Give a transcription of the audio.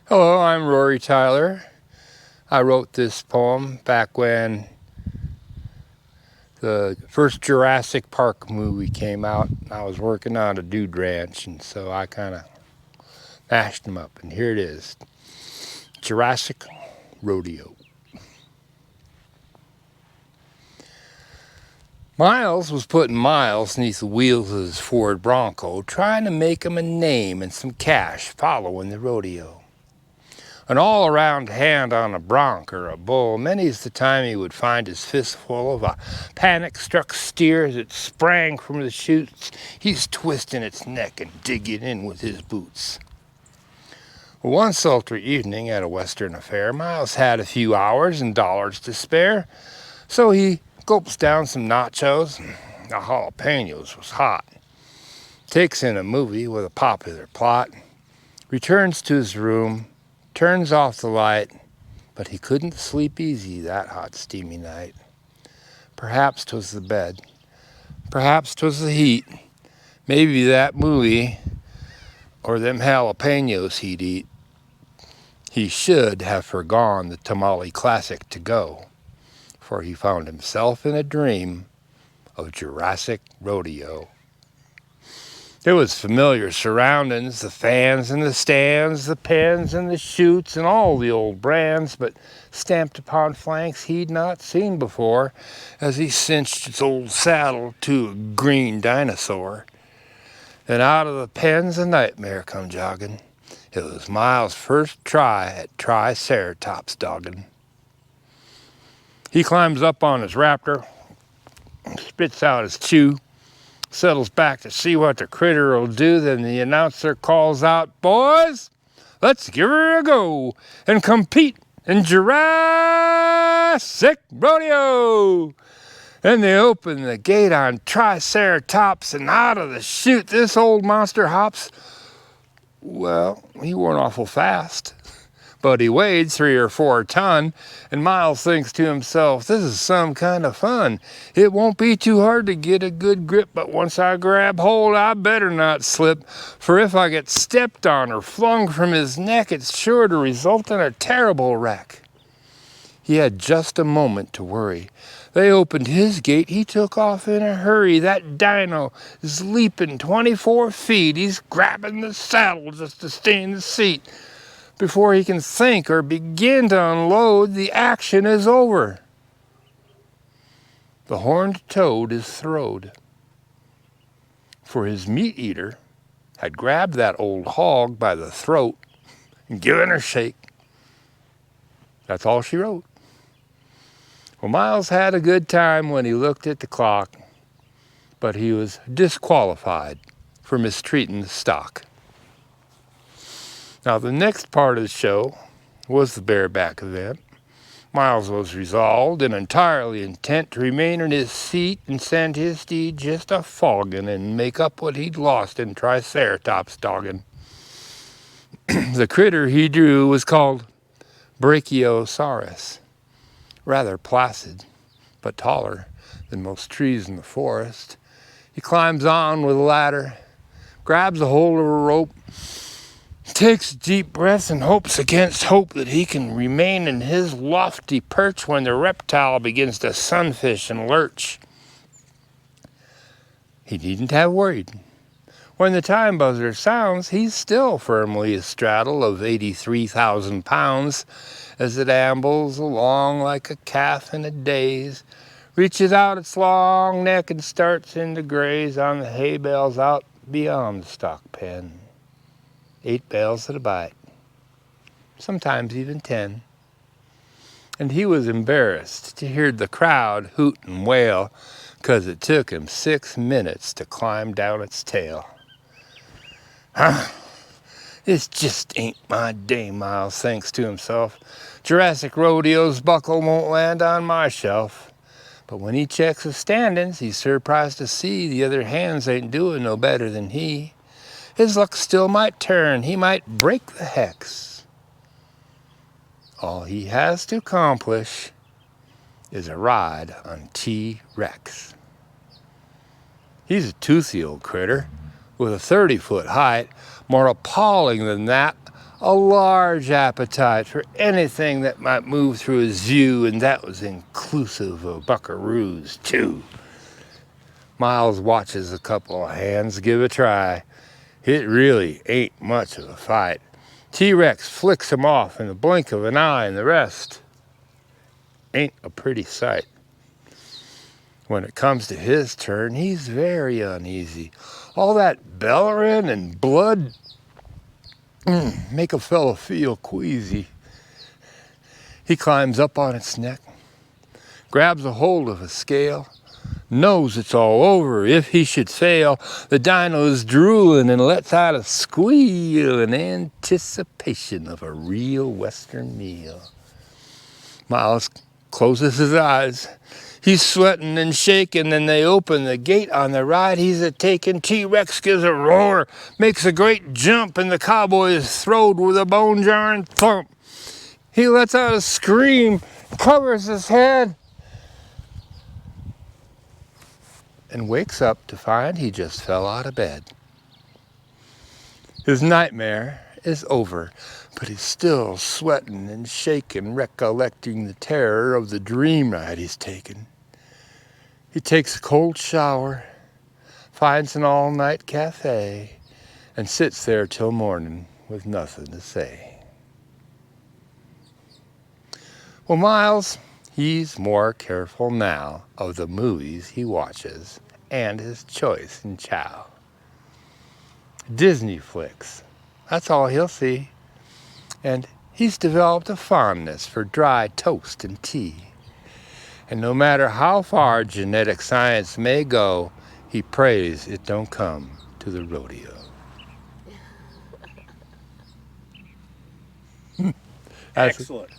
Hello, I'm Rory Tyler. I wrote this poem back when the first Jurassic Park movie came out. I was working on a deRange, and so I kind of mashed them up. And here it is, Jurassic Rodeo. Miles was putting miles beneath the wheels of his Ford Bronco, trying to make him a name and some cash following the rodeo. An all-around hand on a bronc or a bull, many's the time he would find his fistful of a panic-struck steer as it sprang from the chutes. He's twisting its neck and digging in with his boots. One sultry evening at a western affair, Miles had a few hours and dollars to spare, so he gulps down some nachos, and the jalapenos was hot. Takes in a movie with a popular plot, returns to his room, turns off the light, but he couldn't sleep easy that hot, steamy night. Perhaps 'twas the bed, perhaps 'twas the heat, maybe that movie, or them jalapenos he'd eat. He should have forgone the tamale classic to go, for he found himself in a dream of Jurassic Rodeo. There was familiar surroundings, the fans and the stands, the pens and the chutes, and all the old brands, but stamped upon flanks he'd not seen before, as he cinched its old saddle to a green dinosaur. And out of the pens a nightmare come jogging. It was Miles' first try at Triceratops dogging. He climbs up on his raptor, spits out his chew, settles back to see what the critter will do. Then the announcer calls out, "Boys, let's give her a go and compete in Jurassic Rodeo." And they open the gate on Triceratops, and out of the chute this old monster hops. Well, he weren't awful fast, but he weighed 3 or 4 ton, and Miles thinks to himself, this is some kind of fun. It won't be too hard to get a good grip, but once I grab hold, I better not slip, for if I get stepped on or flung from his neck, it's sure to result in a terrible wreck. He had just a moment to worry. They opened his gate, he took off in a hurry. That dino is leaping 24 feet. He's grabbing the saddle just to stay in the seat. Before he can think or begin to unload, the action is over. The horned toad is throwed, for his meat eater had grabbed that old hog by the throat and given her a shake. That's all she wrote. Well, Miles had a good time when he looked at the clock, but he was disqualified for mistreating the stock. Now, the next part of the show was the bareback event. Miles was resolved and entirely intent to remain in his seat and send his steed just a fogging and make up what he'd lost in Triceratops dogging. The critter he drew was called Brachiosaurus, rather placid, but taller than most trees in the forest. He climbs on with a ladder, grabs a hold of a rope, takes deep breaths and hopes against hope that he can remain in his lofty perch when the reptile begins to sunfish and lurch. He needn't have worried. When the time buzzer sounds, he's still firmly astraddle of 83,000 pounds as it ambles along like a calf in a daze, reaches out its long neck and starts in to graze on the hay bales out beyond the stock pen. 8 bales at a bite, sometimes even 10. And he was embarrassed to hear the crowd hoot and wail, 'cause it took him 6 minutes to climb down its tail. This just ain't my day, Miles thinks to himself. Jurassic Rodeo's buckle won't land on my shelf. But when he checks the standings, he's surprised to see the other hands ain't doing no better than he. His luck still might turn, he might break the hex. All he has to accomplish is a ride on T-Rex. He's a toothy old critter with a 30-foot height. More appalling than that, a large appetite for anything that might move through his view, and that was inclusive of buckaroos too. Miles watches a couple of hands give a try. It really ain't much of a fight. T-Rex flicks him off in the blink of an eye, and the rest ain't a pretty sight. When it comes to his turn, he's very uneasy. All that bellowing and blood make a fellow feel queasy. He climbs up on its neck, grabs a hold of a scale, knows it's all over if he should fail. The dino's drooling and lets out a squeal in anticipation of a real Western meal. Miles closes his eyes. He's sweating and shaking, and they open the gate on the ride he's a-taking. T-Rex gives a roar, makes a great jump, and the cowboy is throwed with a bone-jarring thump. He lets out a scream, covers his head, and wakes up to find he just fell out of bed. His nightmare is over, but he's still sweating and shaking, recollecting the terror of the dream ride he's taken. He takes a cold shower, finds an all-night cafe, and sits there till morning with nothing to say. Well, Miles, he's more careful now of the movies he watches and his choice in chow. Disney flicks, that's all he'll see. And he's developed a fondness for dry toast and tea. And no matter how far genetic science may go, he prays it don't come to the rodeo. Excellent.